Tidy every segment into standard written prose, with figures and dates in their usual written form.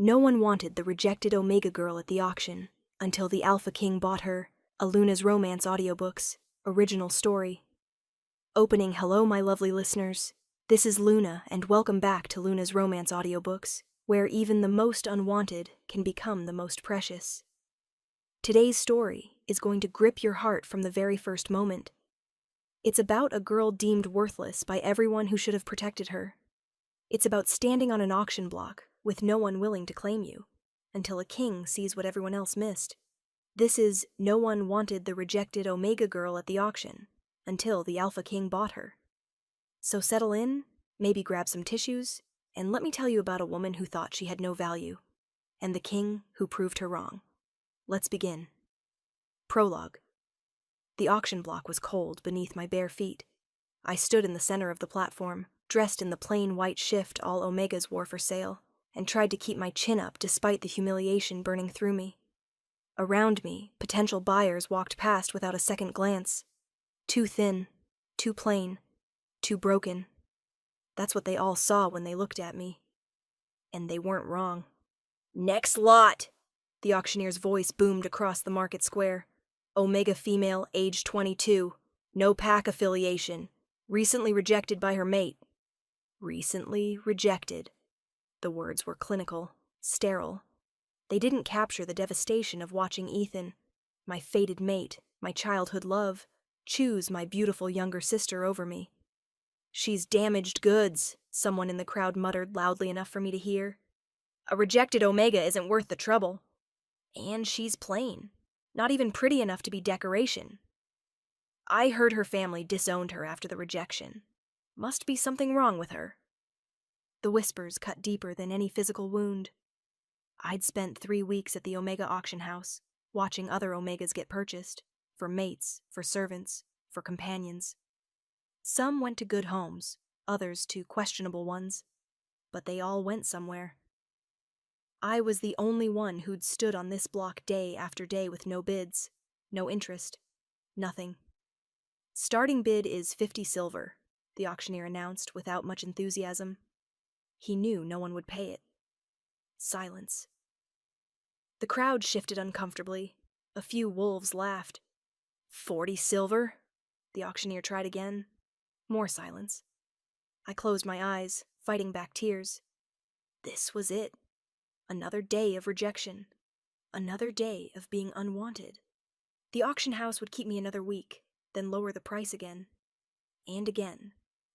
No one wanted the rejected Omega girl at the auction until the Alpha King bought her. A Luna's Romance audiobooks, original story. Opening hello, my lovely listeners. This is Luna, and welcome back to Luna's Romance audiobooks, where even the most unwanted can become the most precious. Today's story is going to grip your heart from the very first moment. It's about a girl deemed worthless by everyone who should have protected her. It's about standing on an auction block with no one willing to claim you, until a king sees what everyone else missed. This is No One Wanted the Rejected Omega Girl at the Auction, until the Alpha King bought her. So settle in, maybe grab some tissues, and let me tell you about a woman who thought she had no value, and the king who proved her wrong. Let's begin. Prologue. The auction block was cold beneath my bare feet. I stood in the center of the platform, dressed in the plain white shift all Omegas wore for sale, and tried to keep my chin up despite the humiliation burning through me. Around me, potential buyers walked past without a second glance. Too thin, too plain, too broken. That's what they all saw when they looked at me. And they weren't wrong. Next lot! The auctioneer's voice boomed across the market square. Omega female, age 22. No pack affiliation. Recently rejected by her mate. Recently rejected. The words were clinical, sterile. They didn't capture the devastation of watching Ethan, my fated mate, my childhood love, choose my beautiful younger sister over me. She's damaged goods, someone in the crowd muttered loudly enough for me to hear. A rejected Omega isn't worth the trouble. And she's plain, not even pretty enough to be decoration. I heard her family disowned her after the rejection. Must be something wrong with her. The whispers cut deeper than any physical wound. I'd spent 3 weeks at the Omega auction house, watching other Omegas get purchased, for mates, for servants, for companions. Some went to good homes, others to questionable ones, but they all went somewhere. I was the only one who'd stood on this block day after day with no bids, no interest, nothing. Starting bid is 50 silver, the auctioneer announced without much enthusiasm. He knew no one would pay it. Silence. The crowd shifted uncomfortably. A few wolves laughed. 40 silver? The auctioneer tried again. More silence. I closed my eyes, fighting back tears. This was it. Another day of rejection. Another day of being unwanted. The auction house would keep me another week, then lower the price again. And again,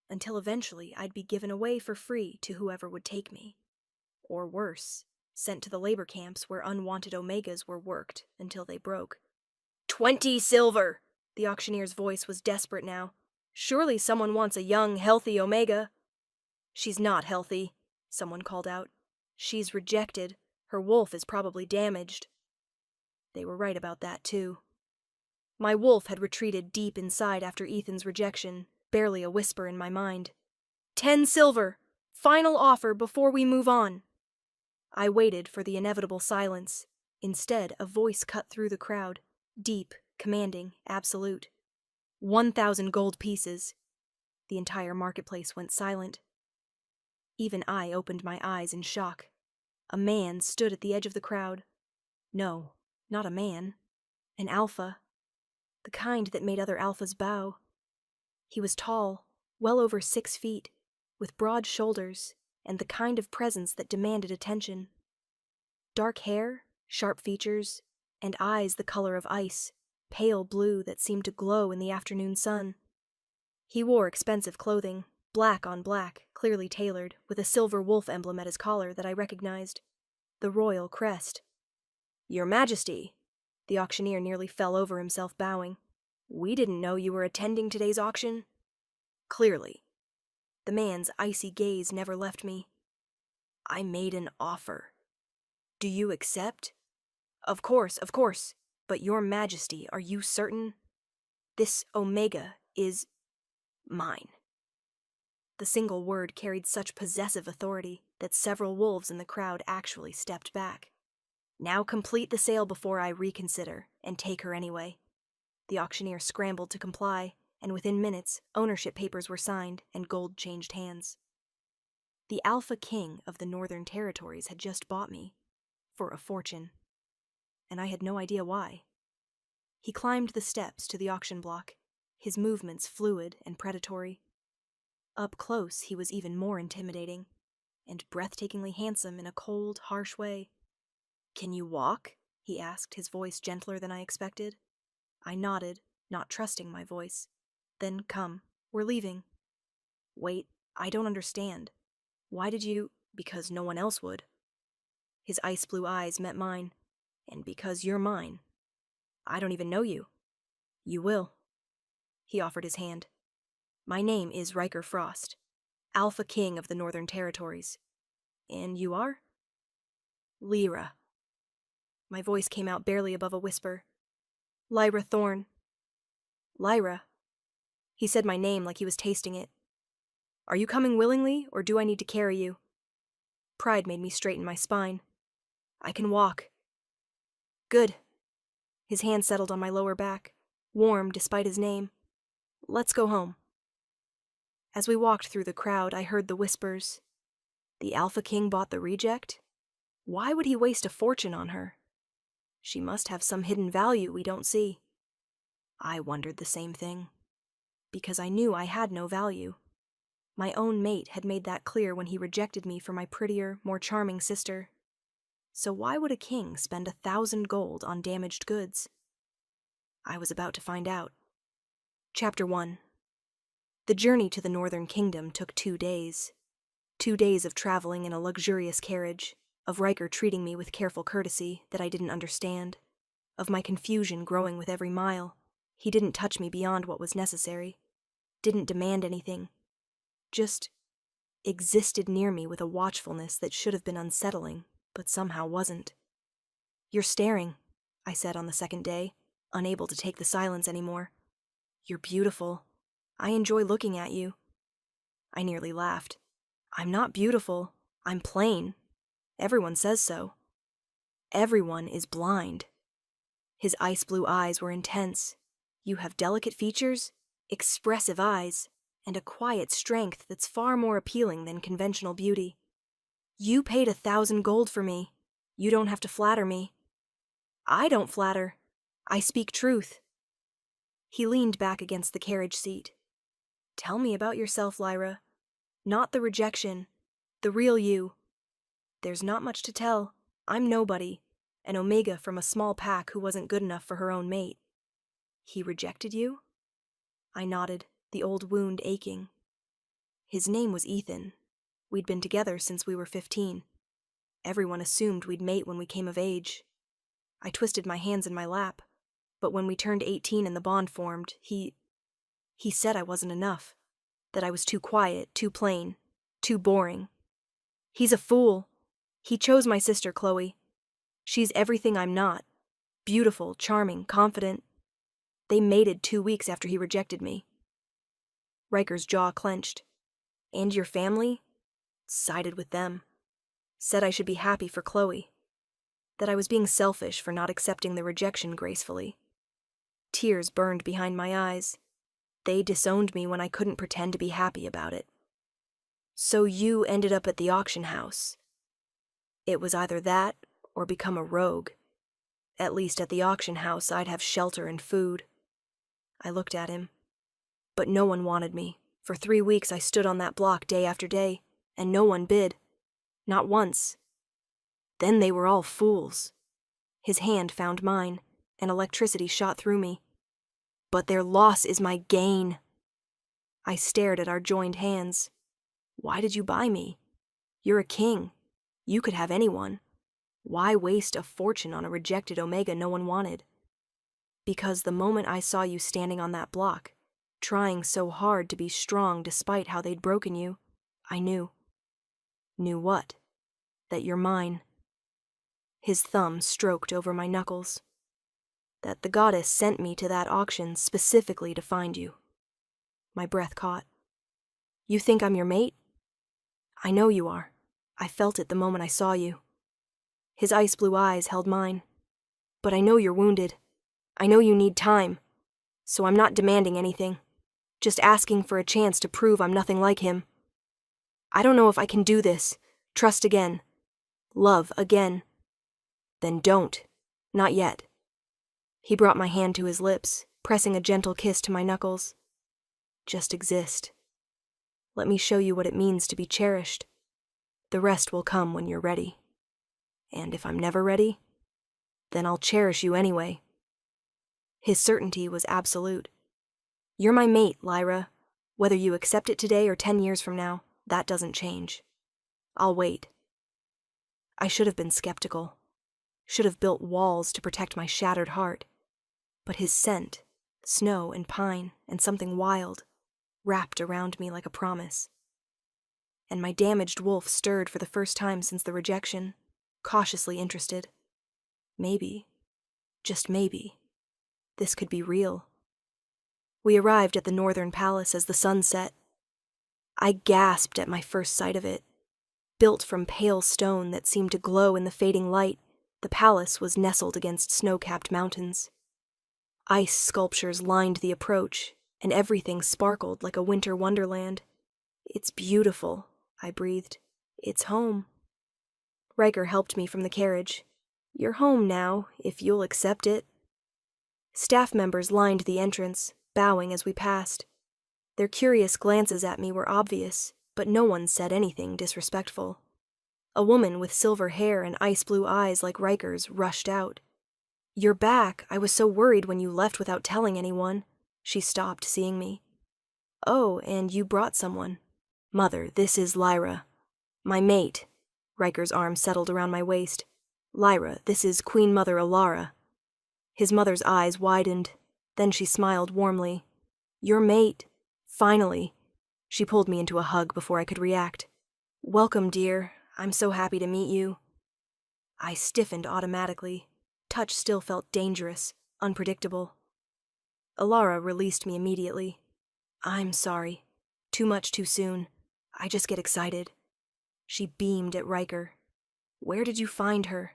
until eventually I'd be given away for free to whoever would take me. Or worse, sent to the labor camps where unwanted Omegas were worked until they broke. 20 silver! The auctioneer's voice was desperate now. Surely someone wants a young, healthy Omega. She's not healthy, someone called out. She's rejected. Her wolf is probably damaged. They were right about that, too. My wolf had retreated deep inside after Ethan's rejection, barely a whisper in my mind. 10 silver! Final offer before we move on! I waited for the inevitable silence. Instead, a voice cut through the crowd, deep, commanding, absolute. 1,000 gold pieces. The entire marketplace went silent. Even I opened my eyes in shock. A man stood at the edge of the crowd. No, not a man. An alpha. The kind that made other alphas bow. He was tall, well over 6 feet, with broad shoulders, and the kind of presence that demanded attention. Dark hair, sharp features, and eyes the color of ice, pale blue that seemed to glow in the afternoon sun. He wore expensive clothing, black on black, clearly tailored, with a silver wolf emblem at his collar that I recognized. The royal crest. Your Majesty! The auctioneer nearly fell over himself bowing. We didn't know you were attending today's auction. Clearly. The man's icy gaze never left me. I made an offer. Do you accept? Of course. But Your Majesty, are you certain? This Omega is mine. The single word carried such possessive authority that several wolves in the crowd actually stepped back. Now complete the sale before I reconsider, and take her anyway. The auctioneer scrambled to comply, and within minutes, ownership papers were signed and gold changed hands. The Alpha King of the Northern Territories had just bought me, for a fortune, and I had no idea why. He climbed the steps to the auction block, his movements fluid and predatory. Up close, he was even more intimidating, and breathtakingly handsome in a cold, harsh way. "Can you walk?" he asked, his voice gentler than I expected. I nodded, not trusting my voice. "Then come, we're leaving." "Wait, I don't understand. Why did you—" "Because no one else would." His ice blue eyes met mine. "And because you're mine. I don't even know you." "You will." He offered his hand. "My name is Riker Frost, Alpha King of the Northern Territories. And you are?" "Lyra." My voice came out barely above a whisper. "Lyra Thorne." "Lyra." He said my name like he was tasting it. "Are you coming willingly, or do I need to carry you?" Pride made me straighten my spine. "I can walk." "Good." His hand settled on my lower back, warm despite his name. "Let's go home." As we walked through the crowd, I heard the whispers. The Alpha King bought the reject? Why would he waste a fortune on her? She must have some hidden value we don't see. I wondered the same thing, because I knew I had no value. My own mate had made that clear when he rejected me for my prettier, more charming sister. So why would a king spend 1,000 gold on damaged goods? I was about to find out. Chapter 1. The journey to the Northern Kingdom took 2 days. 2 days of traveling in a luxurious carriage, of Riker treating me with careful courtesy that I didn't understand, of my confusion growing with every mile. He didn't touch me beyond what was necessary, didn't demand anything, just existed near me with a watchfulness that should have been unsettling, but somehow wasn't. "You're staring," I said on the second day, unable to take the silence anymore. "You're beautiful. I enjoy looking at you." I nearly laughed. "I'm not beautiful. I'm plain. Everyone says so." "Everyone is blind." His ice blue eyes were intense. "You have delicate features, expressive eyes, and a quiet strength that's far more appealing than conventional beauty. You paid 1,000 gold for me. You don't have to flatter me." "I don't flatter. I speak truth." He leaned back against the carriage seat. "Tell me about yourself, Lyra. Not the rejection, the real you." "There's not much to tell. I'm nobody, an omega from a small pack who wasn't good enough for her own mate." "He rejected you?" I nodded, the old wound aching. "His name was Ethan. We'd been together since we were 15. Everyone assumed we'd mate when we came of age. I twisted my hands in my lap, but when we turned 18 and the bond formed, he said I wasn't enough, that I was too quiet, too plain, too boring. He's a fool. He chose my sister, Chloe. She's everything I'm not. Beautiful, charming, confident. They mated 2 weeks after he rejected me." Riker's jaw clenched. "And your family?" "Sided with them. Said I should be happy for Chloe. That I was being selfish for not accepting the rejection gracefully." Tears burned behind my eyes. They disowned me when I couldn't pretend to be happy about it. "So you ended up at the auction house." "It was either that or become a rogue. At least at the auction house I'd have shelter and food." I looked at him. "But no one wanted me. For 3 weeks I stood on that block day after day, and no one bid. Not once. Then they were all fools." His hand found mine, and electricity shot through me. "But their loss is my gain." I stared at our joined hands. "Why did you buy me? You're a king. You could have anyone. Why waste a fortune on a rejected omega no one wanted?" "Because the moment I saw you standing on that block, trying so hard to be strong despite how they'd broken you, I knew." "Knew what?" "That you're mine." His thumb stroked over my knuckles. "That the goddess sent me to that auction specifically to find you." My breath caught. "You think I'm your mate?" "I know you are. I felt it the moment I saw you." His ice blue eyes held mine. "But I know you're wounded. I know you need time. So I'm not demanding anything. Just asking for a chance to prove I'm nothing like him." I don't know if I can do this. Trust again. Love again. Then don't. Not yet. He brought my hand to his lips, pressing a gentle kiss to my knuckles. Just exist. Let me show you what it means to be cherished. The rest will come when you're ready. And if I'm never ready, then I'll cherish you anyway. His certainty was absolute. You're my mate, Lyra. Whether you accept it today or 10 years from now, that doesn't change. I'll wait. I should have been skeptical. Should have built walls to protect my shattered heart. But his scent, snow and pine and something wild, wrapped around me like a promise. And my damaged wolf stirred for the first time since the rejection, cautiously interested. Maybe, just maybe, this could be real. We arrived at the northern palace as the sun set. I gasped at my first sight of it. Built from pale stone that seemed to glow in the fading light, the palace was nestled against snow-capped mountains. Ice sculptures lined the approach, and everything sparkled like a winter wonderland. It's beautiful, I breathed. It's home. Riker helped me from the carriage. You're home now, if you'll accept it. Staff members lined the entrance, bowing as we passed. Their curious glances at me were obvious, but no one said anything disrespectful. A woman with silver hair and ice-blue eyes like Riker's rushed out. You're back. I was so worried when you left without telling anyone. She stopped, seeing me. Oh, and you brought someone. Mother, this is Lyra. My mate. Riker's arm settled around my waist. Lyra, this is Queen Mother Alara. His mother's eyes widened. Then she smiled warmly. Your mate. Finally. She pulled me into a hug before I could react. Welcome, dear. I'm so happy to meet you. I stiffened automatically. Touch still felt dangerous, unpredictable. Alara released me immediately. I'm sorry. Too much too soon. I just get excited. She beamed at Riker. Where did you find her?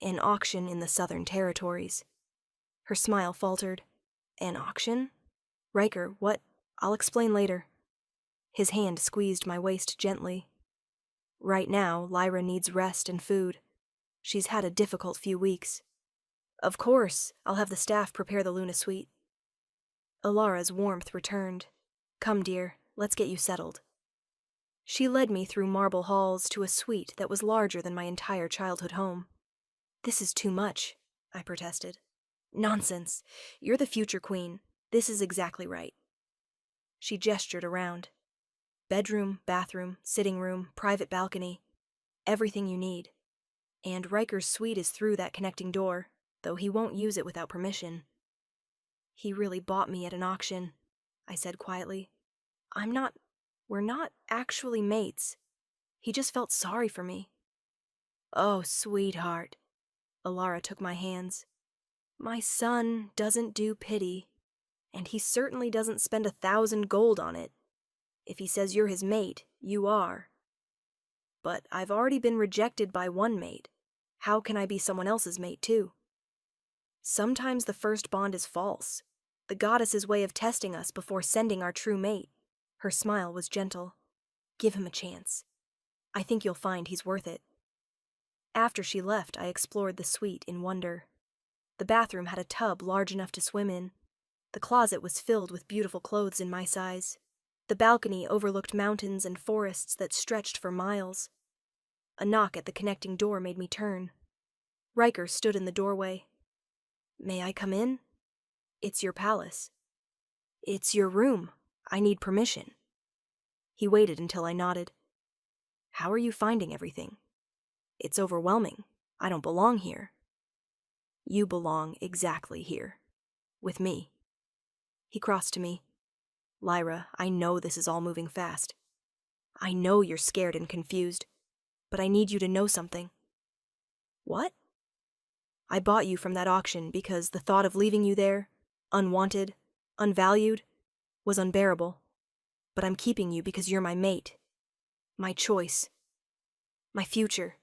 An auction in the Southern Territories. Her smile faltered. An auction? Riker, what? I'll explain later. His hand squeezed my waist gently. Right now, Lyra needs rest and food. She's had a difficult few weeks. Of course, I'll have the staff prepare the Luna suite. Alara's warmth returned. Come, dear, let's get you settled. She led me through marble halls to a suite that was larger than my entire childhood home. This is too much, I protested. Nonsense. You're the future queen. This is exactly right. She gestured around. Bedroom, bathroom, sitting room, private balcony. Everything you need. And Riker's suite is through that connecting door, though he won't use it without permission. He really bought me at an auction, I said quietly. We're not actually mates. He just felt sorry for me. Oh, sweetheart. Alara took my hands. My son doesn't do pity, and he certainly doesn't spend 1,000 gold on it. If he says you're his mate, you are. But I've already been rejected by one mate. How can I be someone else's mate, too? Sometimes the first bond is false, the goddess's way of testing us before sending our true mate. Her smile was gentle. Give him a chance. I think you'll find he's worth it. After she left, I explored the suite in wonder. The bathroom had a tub large enough to swim in. The closet was filled with beautiful clothes in my size. The balcony overlooked mountains and forests that stretched for miles. A knock at the connecting door made me turn. Riker stood in the doorway. May I come in? It's your palace. It's your room. I need permission. He waited until I nodded. How are you finding everything? It's overwhelming. I don't belong here. You belong exactly here. With me. He crossed to me. Lyra, I know this is all moving fast. I know you're scared and confused, but I need you to know something. What? I bought you from that auction because the thought of leaving you there, unwanted, unvalued, was unbearable. But I'm keeping you because you're my mate. My choice. My future.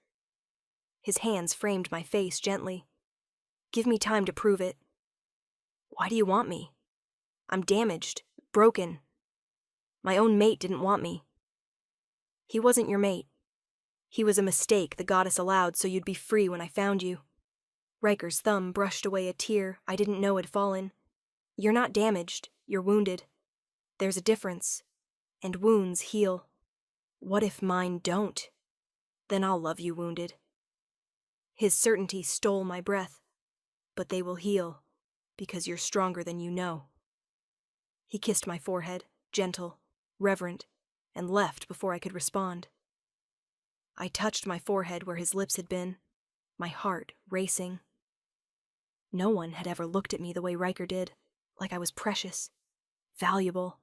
His hands framed my face gently. Give me time to prove it. Why do you want me? I'm damaged, broken. My own mate didn't want me. He wasn't your mate. He was a mistake the goddess allowed so you'd be free when I found you. Riker's thumb brushed away a tear I didn't know had fallen. You're not damaged, you're wounded. There's a difference, and wounds heal. What if mine don't? Then I'll love you wounded. His certainty stole my breath, but they will heal, because you're stronger than you know. He kissed my forehead, gentle, reverent, and left before I could respond. I touched my forehead where his lips had been, my heart racing. No one had ever looked at me the way Riker did, like I was precious, valuable,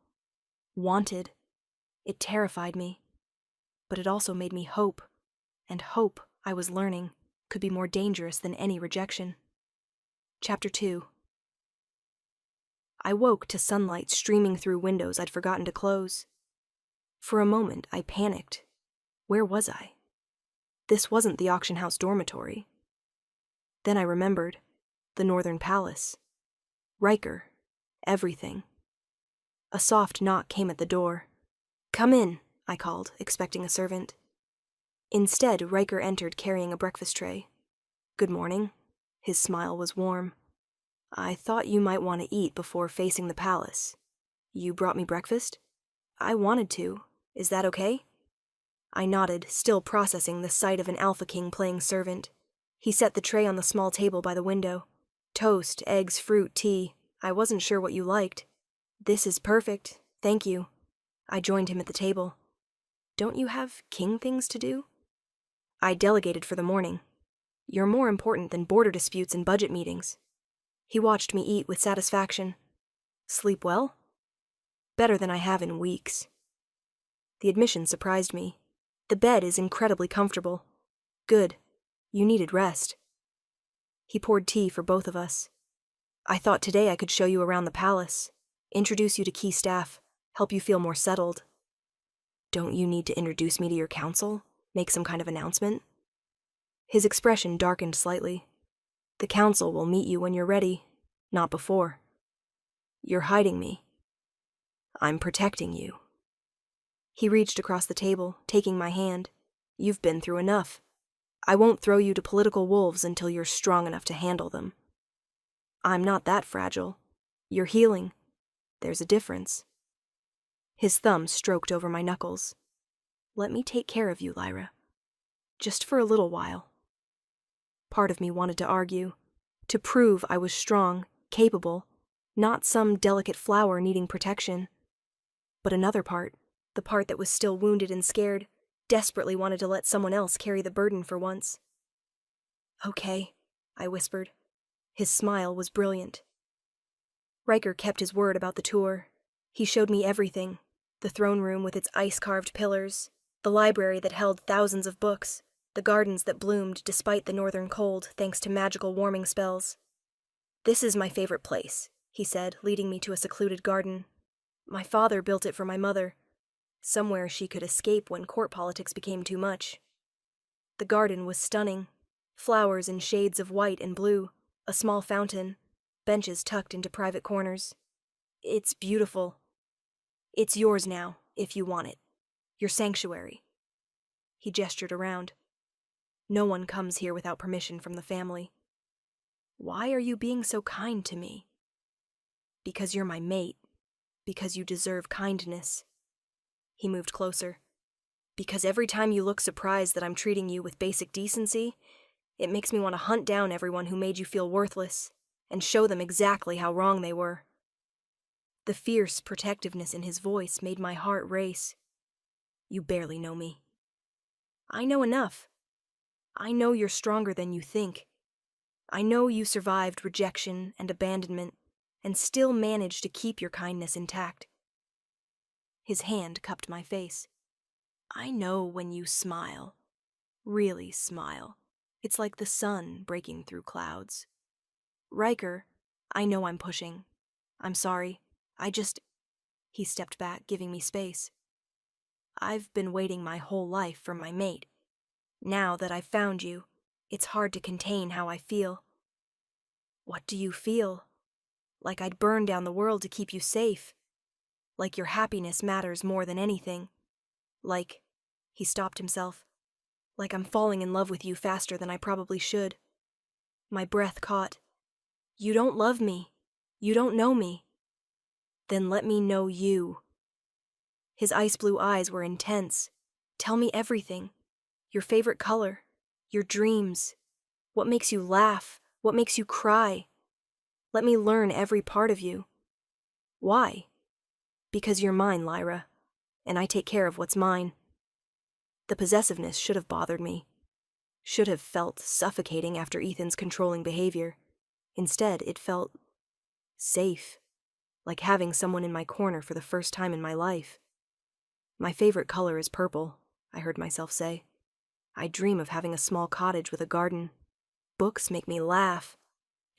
wanted. It terrified me, but it also made me hope, and hope, I was learning, could be more dangerous than any rejection. Chapter 2. I woke to sunlight streaming through windows I'd forgotten to close. For a moment, I panicked. Where was I? This wasn't the auction house dormitory. Then I remembered. The Northern Palace. Riker. Everything. A soft knock came at the door. "Come in," I called, expecting a servant. Instead, Riker entered carrying a breakfast tray. "Good morning." His smile was warm. "I thought you might want to eat before facing the palace. You brought me breakfast?" "I wanted to. Is that okay?" I nodded, still processing the sight of an Alpha King playing servant. He set the tray on the small table by the window. Toast, eggs, fruit, tea. I wasn't sure what you liked. "This is perfect, thank you." I joined him at the table. "Don't you have king things to do?" "I delegated for the morning. You're more important than border disputes and budget meetings." He watched me eat with satisfaction. "Sleep well?" "Better than I have in weeks." The admission surprised me. "The bed is incredibly comfortable." "Good. You needed rest." He poured tea for both of us. "I thought today I could show you around the palace, introduce you to key staff, help you feel more settled." "Don't you need to introduce me to your council? Make some kind of announcement?" His expression darkened slightly. "The council will meet you when you're ready, not before." "You're hiding me." "I'm protecting you." He reached across the table, taking my hand. "You've been through enough. I won't throw you to political wolves until you're strong enough to handle them." "I'm not that fragile. You're healing. There's a difference." His thumb stroked over my knuckles. "Let me take care of you, Lyra. Just for a little while." Part of me wanted to argue, to prove I was strong, capable, not some delicate flower needing protection. But another part, the part that was still wounded and scared, desperately wanted to let someone else carry the burden for once. "Okay," I whispered. His smile was brilliant. Riker kept his word about the tour. He showed me everything. The throne room with its ice-carved pillars, the library that held thousands of books, the gardens that bloomed despite the northern cold thanks to magical warming spells. "This is my favorite place," he said, leading me to a secluded garden. "My father built it for my mother, somewhere she could escape when court politics became too much." The garden was stunning. Flowers in shades of white and blue, a small fountain, benches tucked into private corners. "It's beautiful. It's yours now, if you want it. Your sanctuary." He gestured around. "No one comes here without permission from the family." "Why are you being so kind to me?" "Because you're my mate. Because you deserve kindness." He moved closer. "Because every time you look surprised that I'm treating you with basic decency, it makes me want to hunt down everyone who made you feel worthless and show them exactly how wrong they were." The fierce protectiveness in his voice made my heart race. "You barely know me." "I know enough. I know you're stronger than you think. I know you survived rejection and abandonment and still managed to keep your kindness intact." His hand cupped my face. "I know when you smile. Really smile. It's like the sun breaking through clouds." "Riker, I know I'm pushing. I'm sorry. He stepped back, giving me space. "I've been waiting my whole life for my mate. Now that I've found you, it's hard to contain how I feel." "What do you feel?" "Like I'd burn down the world to keep you safe. Like your happiness matters more than anything. Like He stopped himself. Like I'm falling in love with you faster than I probably should. My breath caught. You don't love me. You don't know me. Then let me know you. His ice blue eyes were intense. Tell me everything. Your favorite color. Your dreams. What makes you laugh? What makes you cry? Let me learn every part of you. Why? Because you're mine, Lyra, and I take care of what's mine. The possessiveness should have bothered me. Should have felt suffocating after Ethan's controlling behavior. Instead, it felt safe, like having someone in my corner for the first time in my life. My favorite color is purple, I heard myself say. I dream of having a small cottage with a garden. Books make me laugh,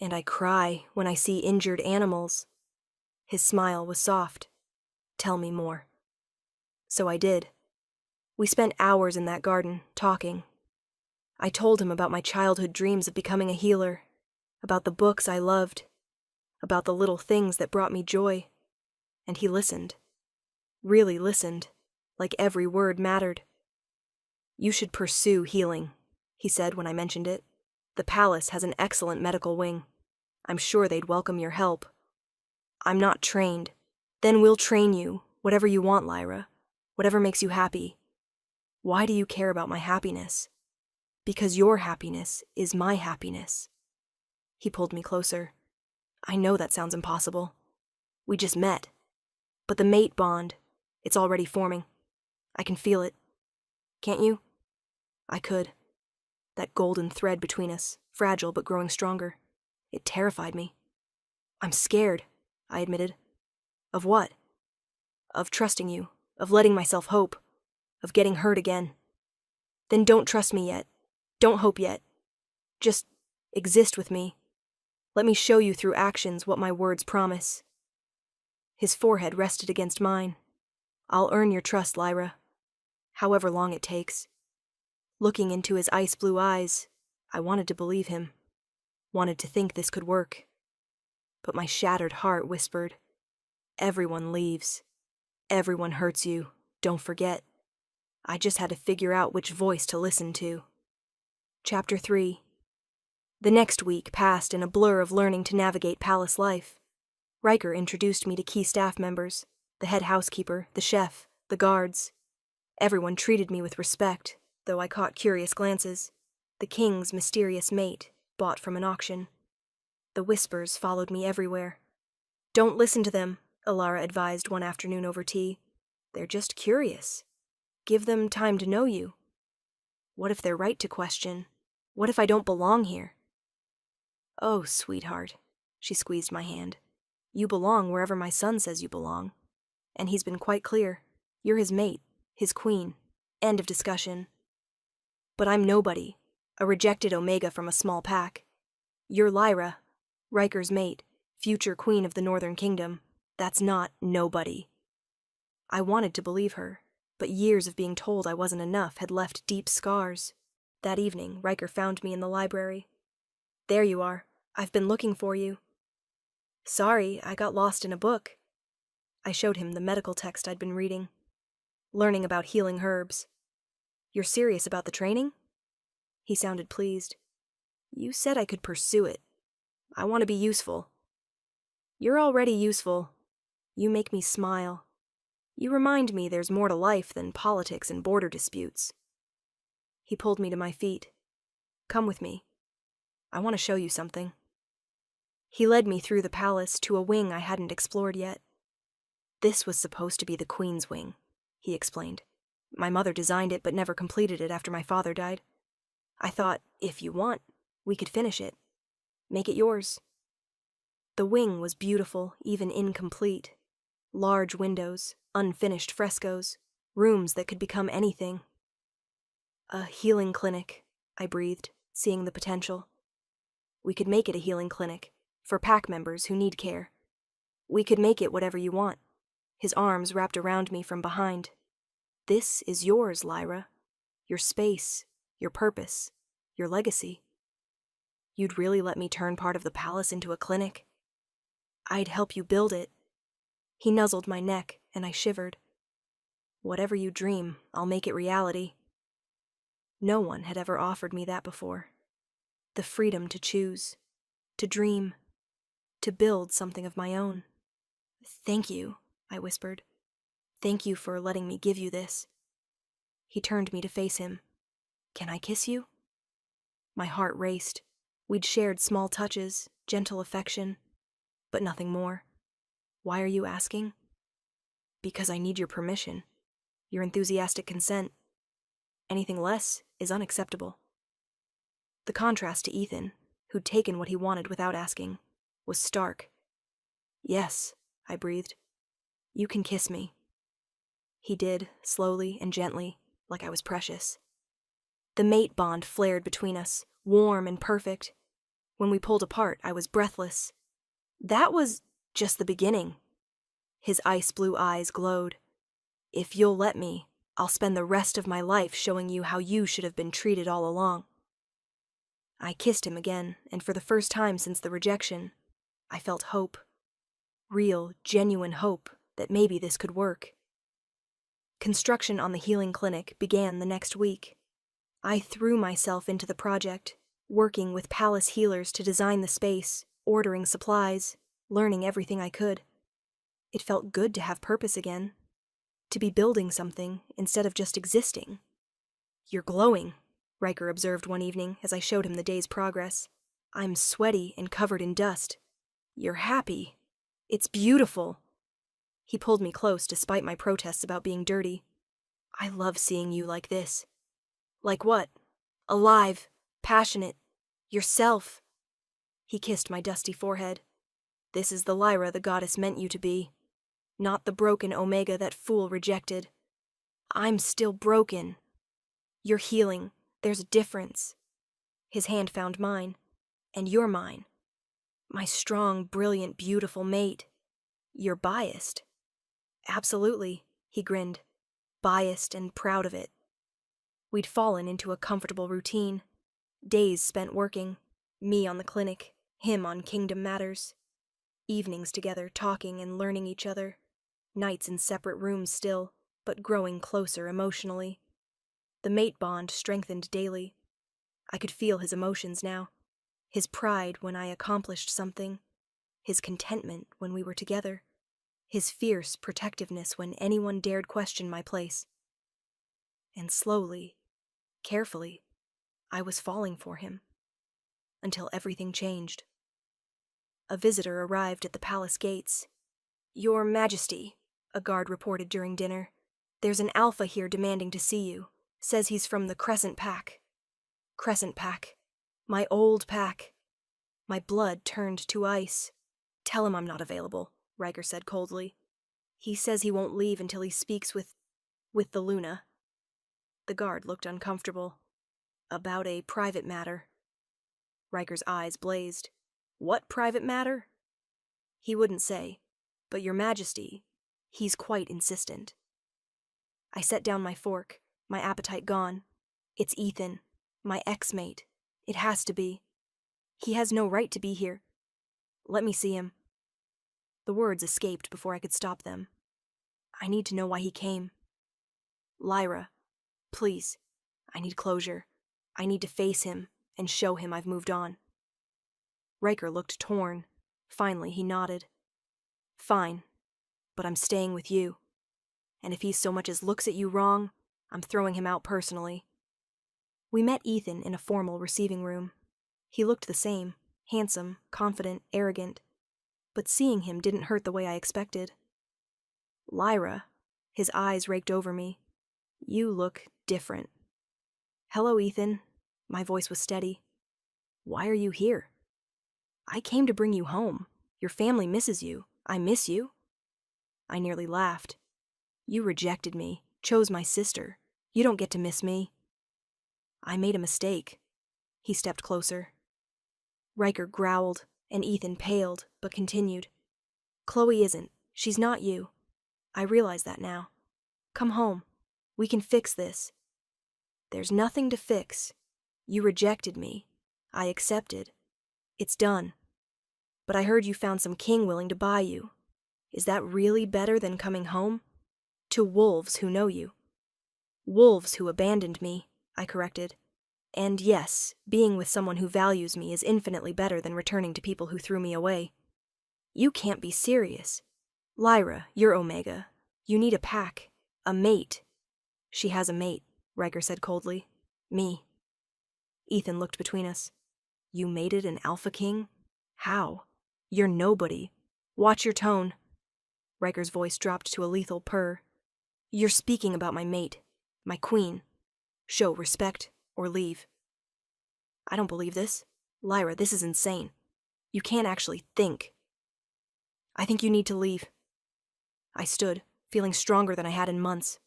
and I cry when I see injured animals. His smile was soft. Tell me more. So I did. We spent hours in that garden, talking. I told him about my childhood dreams of becoming a healer, about the books I loved, about the little things that brought me joy. And he listened. Really listened, like every word mattered. You should pursue healing, he said when I mentioned it. The palace has an excellent medical wing. I'm sure they'd welcome your help. I'm not trained. Then we'll train you, whatever you want, Lyra. Whatever makes you happy. Why do you care about my happiness? Because your happiness is my happiness. He pulled me closer. I know that sounds impossible. We just met. But the mate bond, it's already forming. I can feel it. Can't you? I could. That golden thread between us, fragile but growing stronger. It terrified me. I'm scared, I admitted. Of what? Of trusting you, of letting myself hope, of getting hurt again. Then don't trust me yet. Don't hope yet. Just exist with me. Let me show you through actions what my words promise. His forehead rested against mine. I'll earn your trust, Lyra. However long it takes. Looking into his ice blue eyes, I wanted to believe him. Wanted to think this could work. But my shattered heart whispered, everyone leaves. Everyone hurts you. Don't forget. I just had to figure out which voice to listen to. Chapter 3. The next week passed in a blur of learning to navigate palace life. Riker introduced me to key staff members, the head housekeeper, the chef, the guards. Everyone treated me with respect, though I caught curious glances. The king's mysterious mate, bought from an auction. The whispers followed me everywhere. Don't listen to them, Alara advised one afternoon over tea. They're just curious. Give them time to know you. What if they're right to question? What if I don't belong here? Oh, sweetheart, she squeezed my hand. You belong wherever my son says you belong. And he's been quite clear. You're his mate, his queen. End of discussion. But I'm nobody, a rejected Omega from a small pack. You're Lyra, Riker's mate, future queen of the Northern Kingdom. That's not nobody. I wanted to believe her, but years of being told I wasn't enough had left deep scars. That evening, Riker found me in the library. There you are. I've been looking for you. Sorry, I got lost in a book. I showed him the medical text I'd been reading, learning about healing herbs. You're serious about the training? He sounded pleased. You said I could pursue it. I want to be useful. You're already useful. You make me smile. You remind me there's more to life than politics and border disputes. He pulled me to my feet. Come with me. I want to show you something. He led me through the palace to a wing I hadn't explored yet. This was supposed to be the Queen's wing, he explained. My mother designed it but never completed it after my father died. I thought, if you want, we could finish it. Make it yours. The wing was beautiful, even incomplete. Large windows, unfinished frescoes, rooms that could become anything. A healing clinic, I breathed, seeing the potential. We could make it a healing clinic, for pack members who need care. We could make it whatever you want. His arms wrapped around me from behind. This is yours, Lyra. Your space, your purpose, your legacy. You'd really let me turn part of the palace into a clinic? I'd help you build it. He nuzzled my neck, and I shivered. Whatever you dream, I'll make it reality. No one had ever offered me that before. The freedom to choose, to dream, to build something of my own. Thank you, I whispered. Thank you for letting me give you this. He turned me to face him. Can I kiss you? My heart raced. We'd shared small touches, gentle affection, but nothing more. Why are you asking? Because I need your permission, your enthusiastic consent. Anything less is unacceptable. The contrast to Ethan, who'd taken what he wanted without asking, was stark. Yes, I breathed. You can kiss me. He did, slowly and gently, like I was precious. The mate bond flared between us, warm and perfect. When we pulled apart, I was breathless. That was just the beginning. His ice blue eyes glowed. If you'll let me, I'll spend the rest of my life showing you how you should have been treated all along. I kissed him again, and for the first time since the rejection, I felt hope. Real, genuine hope that maybe this could work. Construction on the healing clinic began the next week. I threw myself into the project, working with palace healers to design the space, ordering supplies, learning everything I could. It felt good to have purpose again, to be building something instead of just existing. You're glowing, Riker observed one evening as I showed him the day's progress. I'm sweaty and covered in dust. You're happy. It's beautiful. He pulled me close despite my protests about being dirty. I love seeing you like this. Like what? Alive, passionate, yourself. He kissed my dusty forehead. This is the Lyra the goddess meant you to be, not the broken Omega that fool rejected. I'm still broken. You're healing. There's a difference. His hand found mine, and you're mine. My strong, brilliant, beautiful mate. You're biased. Absolutely, he grinned, biased and proud of it. We'd fallen into a comfortable routine. Days spent working, me on the clinic, him on kingdom matters. Evenings together talking and learning each other. Nights in separate rooms still, but growing closer emotionally. The mate bond strengthened daily. I could feel his emotions now. His pride when I accomplished something. His contentment when we were together. His fierce protectiveness when anyone dared question my place. And slowly, carefully, I was falling for him. Until everything changed. A visitor arrived at the palace gates. Your Majesty, a guard reported during dinner. There's an alpha here demanding to see you. Says he's from the Crescent Pack. Crescent Pack. My old pack. My blood turned to ice. Tell him I'm not available, Riker said coldly. He says he won't leave until he speaks with the Luna. The guard looked uncomfortable. About a private matter. Riker's eyes blazed. What private matter? He wouldn't say, but Your Majesty, he's quite insistent. I set down my fork, my appetite gone. It's Ethan, my ex-mate. It has to be. He has no right to be here. Let me see him. The words escaped before I could stop them. I need to know why he came. Lyra, please, I need closure. I need to face him and show him I've moved on. Riker looked torn. Finally, he nodded. Fine, but I'm staying with you. And if he so much as looks at you wrong, I'm throwing him out personally. We met Ethan in a formal receiving room. He looked the same, handsome, confident, arrogant. But seeing him didn't hurt the way I expected. Lyra, his eyes raked over me. You look different. Hello, Ethan. My voice was steady. Why are you here? I came to bring you home. Your family misses you. I miss you. I nearly laughed. You rejected me, chose my sister. You don't get to miss me. I made a mistake. He stepped closer. Riker growled, and Ethan paled, but continued. Chloe isn't. She's not you. I realize that now. Come home. We can fix this. There's nothing to fix. You rejected me. I accepted. It's done. But I heard you found some king willing to buy you. Is that really better than coming home? To wolves who know you. Wolves who abandoned me, I corrected. And yes, being with someone who values me is infinitely better than returning to people who threw me away. You can't be serious. Lyra, you're Omega. You need a pack. A mate. She has a mate, Riker said coldly. Me. Ethan looked between us. You mated an Alpha King? How? You're nobody. Watch your tone. Riker's voice dropped to a lethal purr. You're speaking about my mate. My queen. Show respect or leave. I don't believe this. Lyra, this is insane. You can't actually think. I think you need to leave. I stood, feeling stronger than I had in months.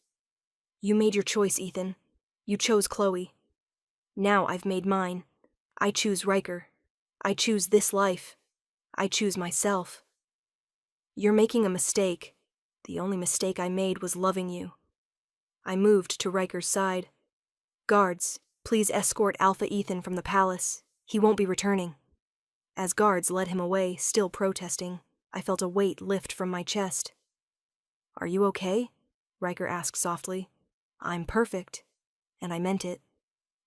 You made your choice, Ethan. You chose Chloe. Now I've made mine. I choose Riker. I choose this life. I choose myself. You're making a mistake. The only mistake I made was loving you. I moved to Riker's side. Guards, please escort Alpha Ethan from the palace. He won't be returning. As guards led him away, still protesting, I felt a weight lift from my chest. Are you okay? Riker asked softly. I'm perfect. And I meant it.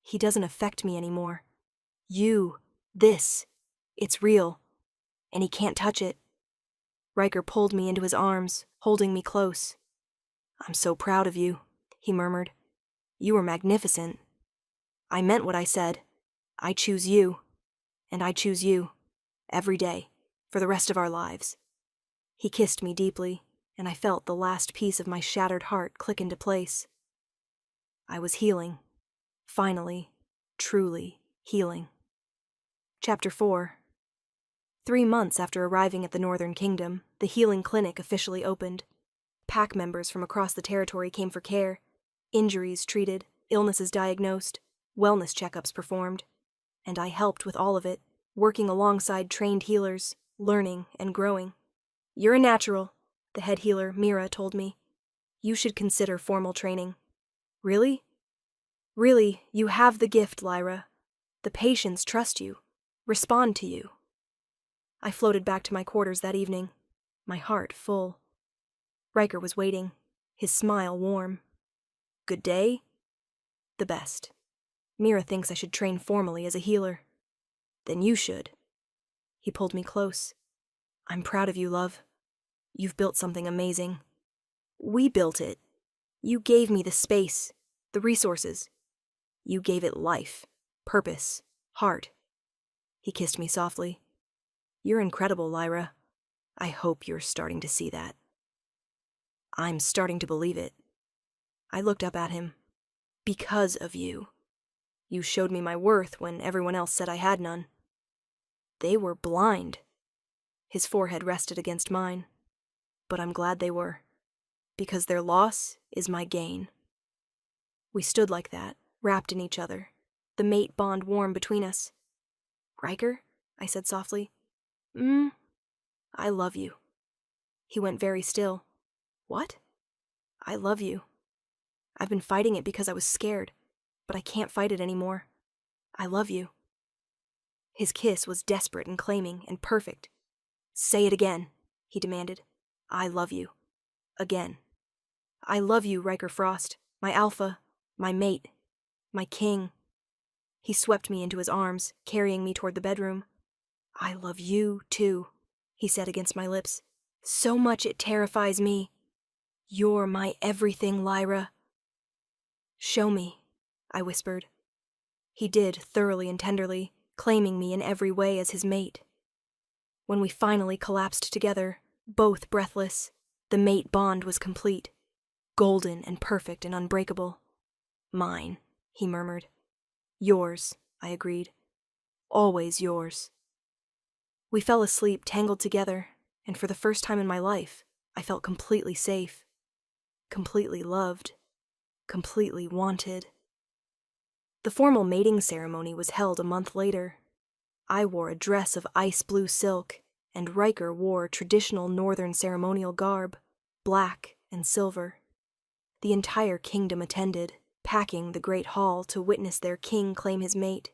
He doesn't affect me anymore. It's real. And he can't touch it. Riker pulled me into his arms, holding me close. I'm so proud of you, he murmured. You were magnificent. I meant what I said. I choose you. And I choose you. Every day. For the rest of our lives. He kissed me deeply, and I felt the last piece of my shattered heart click into place. I was healing. Finally. Truly healing. Chapter 4. 3 months after arriving at the Northern Kingdom, the healing clinic officially opened. Pack members from across the territory came for care, injuries treated, illnesses diagnosed, wellness checkups performed, and I helped with all of it, working alongside trained healers, learning and growing. You're a natural, the head healer, Mira, told me. You should consider formal training. Really? Really, you have the gift, Lyra. The patients trust you, respond to you. I floated back to my quarters that evening, my heart full. Riker was waiting, his smile warm. Good day? The best. Mira thinks I should train formally as a healer. Then you should. He pulled me close. I'm proud of you, love. You've built something amazing. We built it. You gave me the space, the resources. You gave it life, purpose, heart. He kissed me softly. You're incredible, Lyra. I hope you're starting to see that. I'm starting to believe it. I looked up at him. Because of you. You showed me my worth when everyone else said I had none. They were blind. His forehead rested against mine. But I'm glad they were. Because their loss is my gain. We stood like that, wrapped in each other, the mate bond warm between us. Riker? I said softly. I love you. He went very still. What? I love you. I've been fighting it because I was scared, but I can't fight it anymore. I love you. His kiss was desperate and claiming and perfect. Say it again, he demanded. I love you. Again. I love you, Riker Frost, my alpha, my mate, my king. He swept me into his arms, carrying me toward the bedroom. I love you, too, he said against my lips. So much it terrifies me. You're my everything, Lyra. Show me, I whispered. He did thoroughly and tenderly, claiming me in every way as his mate. When we finally collapsed together, both breathless, the mate bond was complete, golden and perfect and unbreakable. Mine, he murmured. Yours, I agreed. Always yours. We fell asleep tangled together, and for the first time in my life, I felt completely safe, completely loved, completely wanted. The formal mating ceremony was held a month later. I wore a dress of ice blue silk, and Riker wore traditional northern ceremonial garb, black and silver. The entire kingdom attended, packing the great hall to witness their king claim his mate.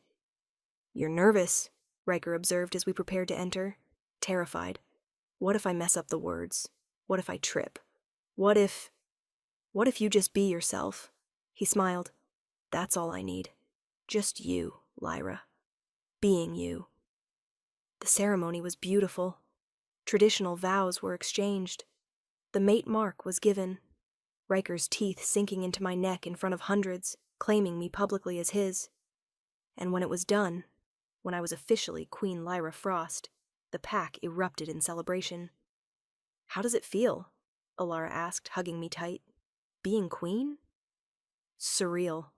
You're nervous, Riker observed as we prepared to enter, terrified. What if I mess up the words? What if I trip? What if... What if you just be yourself? He smiled. That's all I need. Just you, Lyra. Being you. The ceremony was beautiful. Traditional vows were exchanged. The mate mark was given. Riker's teeth sinking into my neck in front of hundreds, claiming me publicly as his. And when it was done, when I was officially Queen Lyra Frost, the pack erupted in celebration. How does it feel? Alara asked, hugging me tight. Being queen? Surreal.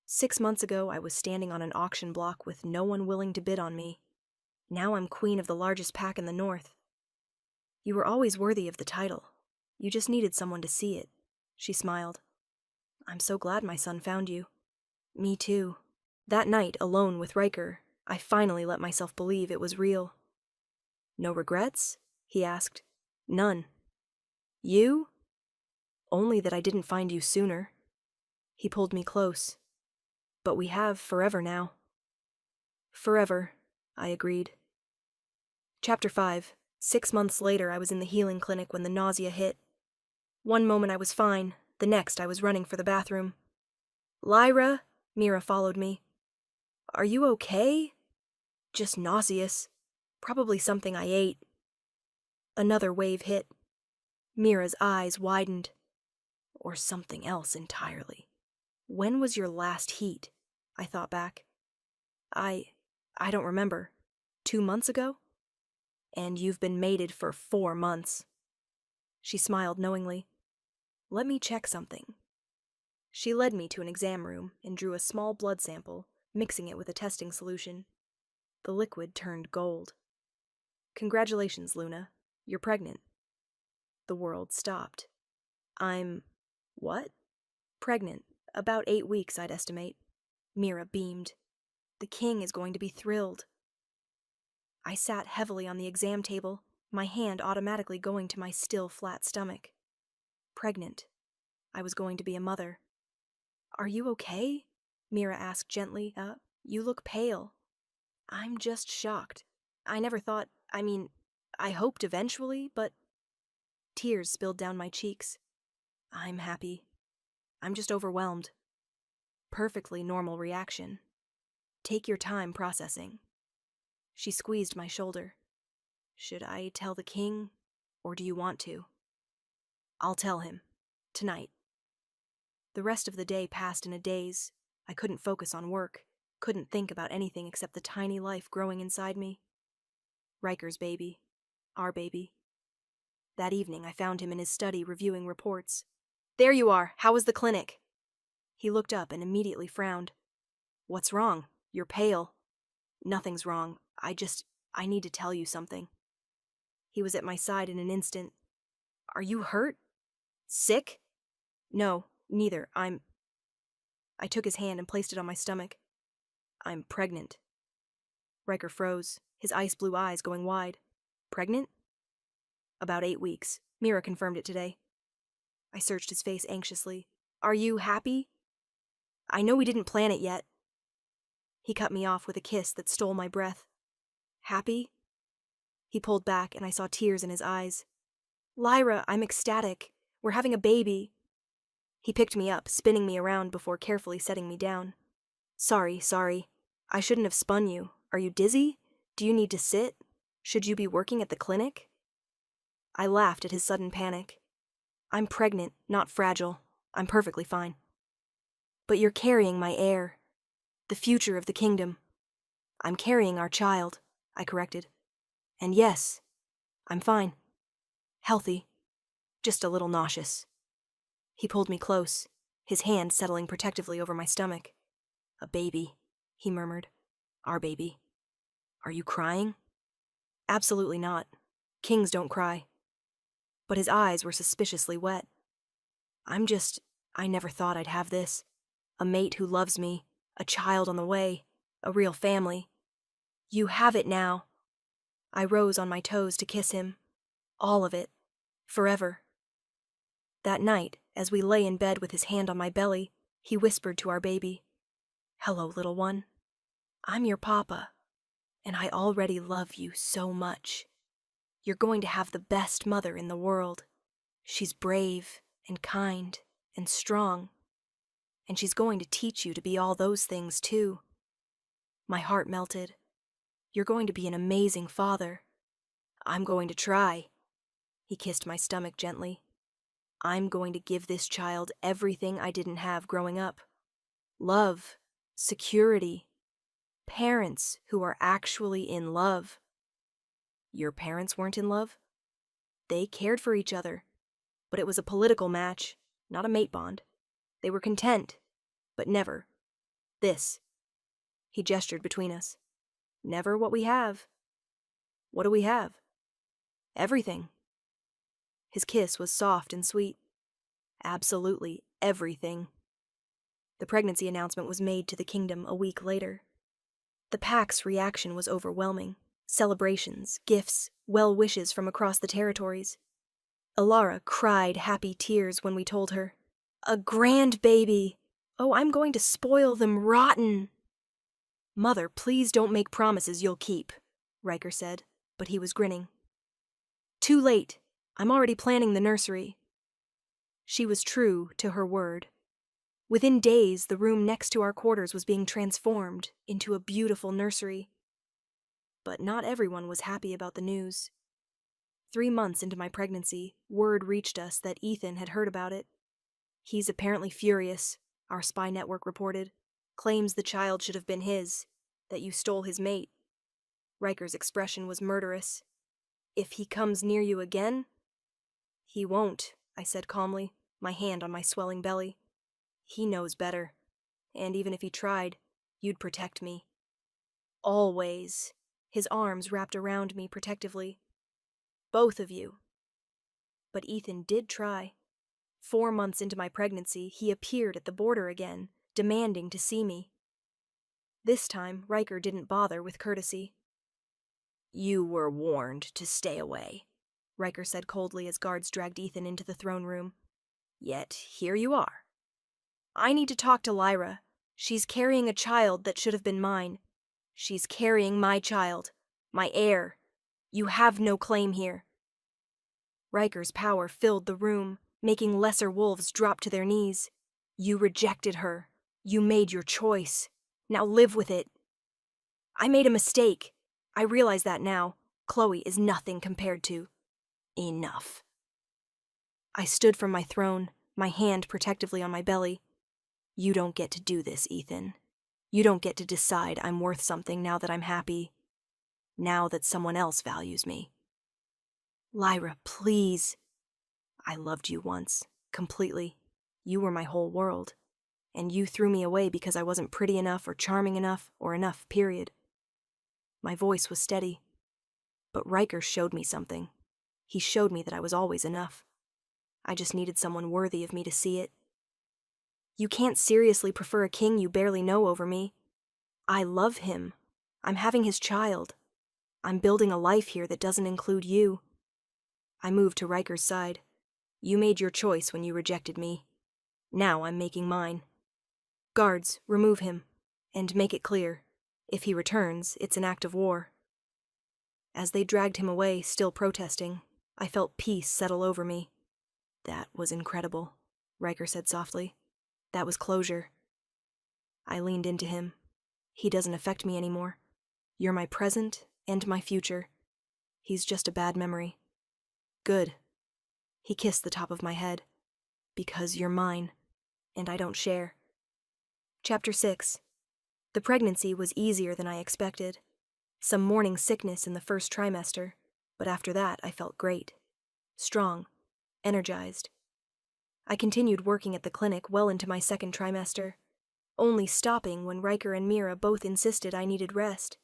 6 months ago, I was standing on an auction block with no one willing to bid on me. Now I'm queen of the largest pack in the north. You were always worthy of the title. You just needed someone to see it. She smiled. I'm so glad my son found you. Me too. That night, alone with Riker, I finally let myself believe it was real. No regrets? He asked. None. You? Only that I didn't find you sooner. He pulled me close. But we have forever now. Forever, I agreed. Chapter 5. 6 months later, I was in the healing clinic when the nausea hit. One moment I was fine, the next I was running for the bathroom. Lyra, Mira followed me. Are you okay? Just nauseous. Probably something I ate. Another wave hit. Mira's eyes widened. Or something else entirely. When was your last heat? I thought back. I don't remember. 2 months ago? And you've been mated for 4 months. She smiled knowingly. Let me check something. She led me to an exam room and drew a small blood sample, mixing it with a testing solution. The liquid turned gold. Congratulations, Luna. You're pregnant. The world stopped. I'm... what? Pregnant. About 8 weeks, I'd estimate. Mira beamed. The king is going to be thrilled. I sat heavily on the exam table, my hand automatically going to my still flat stomach. Pregnant. I was going to be a mother. Are you okay? Mira asked gently. You look pale. I'm just shocked. I never thought, I hoped eventually, but... Tears spilled down my cheeks. I'm happy. I'm just overwhelmed. Perfectly normal reaction. Take your time processing. She squeezed my shoulder. Should I tell the king, or do you want to? I'll tell him. Tonight. The rest of the day passed in a daze. I couldn't focus on work, couldn't think about anything except the tiny life growing inside me. Riker's baby. Our baby. That evening I found him in his study reviewing reports. There you are. How was the clinic? He looked up and immediately frowned. What's wrong? You're pale. Nothing's wrong. I need to tell you something. He was at my side in an instant. Are you hurt? Sick? No, neither. I took his hand and placed it on my stomach. I'm pregnant. Riker froze, his ice blue eyes going wide. Pregnant? About 8 weeks. Mira confirmed it today. I searched his face anxiously. Are you happy? I know we didn't plan it yet. He cut me off with a kiss that stole my breath. Happy? He pulled back and I saw tears in his eyes. Lyra, I'm ecstatic. We're having a baby. He picked me up, spinning me around before carefully setting me down. Sorry. I shouldn't have spun you. Are you dizzy? Do you need to sit? Should you be working at the clinic? I laughed at his sudden panic. I'm pregnant, not fragile. I'm perfectly fine. But you're carrying my heir. The future of the kingdom. I'm carrying our child, I corrected. And yes, I'm fine. Healthy. Just a little nauseous. He pulled me close, his hand settling protectively over my stomach. A baby, he murmured. Our baby. Are you crying? Absolutely not. Kings don't cry. But his eyes were suspiciously wet. I never thought I'd have this. A mate who loves me, a child on the way, a real family. You have it now. I rose on my toes to kiss him. All of it. Forever. That night, as we lay in bed with his hand on my belly, he whispered to our baby, Hello, little one. I'm your papa, and I already love you so much. You're going to have the best mother in the world. She's brave and kind and strong. And she's going to teach you to be all those things too. My heart melted. You're going to be an amazing father. I'm going to try. He kissed my stomach gently. I'm going to give this child everything I didn't have growing up. Love, security, parents who are actually in love. Your parents weren't in love? They cared for each other, but it was a political match, not a mate bond. They were content, but never this. He gestured between us. Never what we have. What do we have? Everything. His kiss was soft and sweet. Absolutely everything. The pregnancy announcement was made to the kingdom a week later. The pack's reaction was overwhelming. Celebrations, gifts, well wishes from across the territories. Alara cried happy tears when we told her. A grand baby! Oh, I'm going to spoil them rotten! Mother, please don't make promises you'll keep, Riker said, but he was grinning. Too late. I'm already planning the nursery. She was true to her word. Within days, the room next to our quarters was being transformed into a beautiful nursery. But not everyone was happy about the news. 3 months into my pregnancy, word reached us that Ethan had heard about it. He's apparently furious, our spy network reported. Claims the child should have been his, that you stole his mate. Riker's expression was murderous. If he comes near you again? He won't, I said calmly, my hand on my swelling belly. He knows better, and even if he tried, you'd protect me. Always. His arms wrapped around me protectively. Both of you. But Ethan did try. 4 months into my pregnancy, he appeared at the border again, demanding to see me. This time, Riker didn't bother with courtesy. You were warned to stay away, Riker said coldly as guards dragged Ethan into the throne room. Yet, here you are. I need to talk to Lyra. She's carrying a child that should have been mine. She's carrying my child, my heir. You have no claim here. Riker's power filled the room, making lesser wolves drop to their knees. You rejected her. You made your choice. Now live with it. I made a mistake. I realize that now. Chloe is nothing compared to... Enough. I stood from my throne, my hand protectively on my belly. You don't get to do this, Ethan. You don't get to decide I'm worth something now that I'm happy. Now that someone else values me. Lyra, please. I loved you once, completely. You were my whole world. And you threw me away because I wasn't pretty enough or charming enough or enough, period. My voice was steady. But Riker showed me something. He showed me that I was always enough. I just needed someone worthy of me to see it. You can't seriously prefer a king you barely know over me. I love him. I'm having his child. I'm building a life here that doesn't include you. I moved to Riker's side. You made your choice when you rejected me. Now I'm making mine. Guards, remove him. And make it clear. If he returns, it's an act of war. As they dragged him away, still protesting, I felt peace settle over me. That was incredible, Riker said softly. That was closure. I leaned into him. He doesn't affect me anymore. You're my present and my future. He's just a bad memory. Good. He kissed the top of my head. Because you're mine, and I don't share. Chapter 6. The pregnancy was easier than I expected. Some morning sickness in the first trimester, but after that I felt great. Strong. Energized. I continued working at the clinic well into my second trimester, only stopping when Riker and Mira both insisted I needed rest.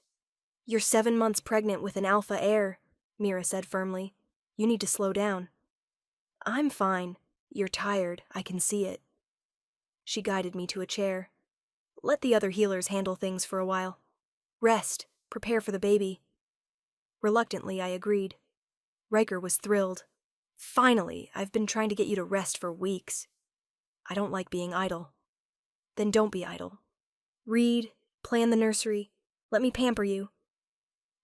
You're 7 months pregnant with an alpha heir, Mira said firmly. You need to slow down. I'm fine. You're tired, I can see it. She guided me to a chair. Let the other healers handle things for a while. Rest, prepare for the baby. Reluctantly, I agreed. Riker was thrilled. Finally, I've been trying to get you to rest for weeks. I don't like being idle. Then don't be idle. Read, plan the nursery, let me pamper you.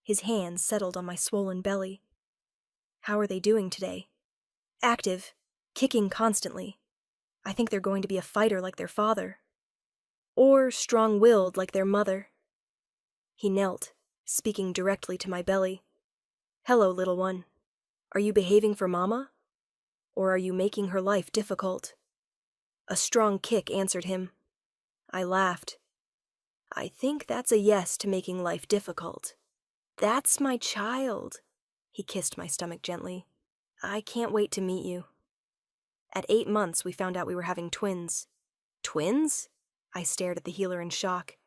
His hands settled on my swollen belly. How are they doing today? Active, kicking constantly. I think they're going to be a fighter like their father. Or strong-willed like their mother. He knelt, speaking directly to my belly. Hello, little one. Are you behaving for Mama? Or are you making her life difficult? A strong kick answered him. I laughed. I think that's a yes to making life difficult. That's my child. He kissed my stomach gently. I can't wait to meet you. At 8 months, we found out we were having twins. Twins? I stared at the healer in shock.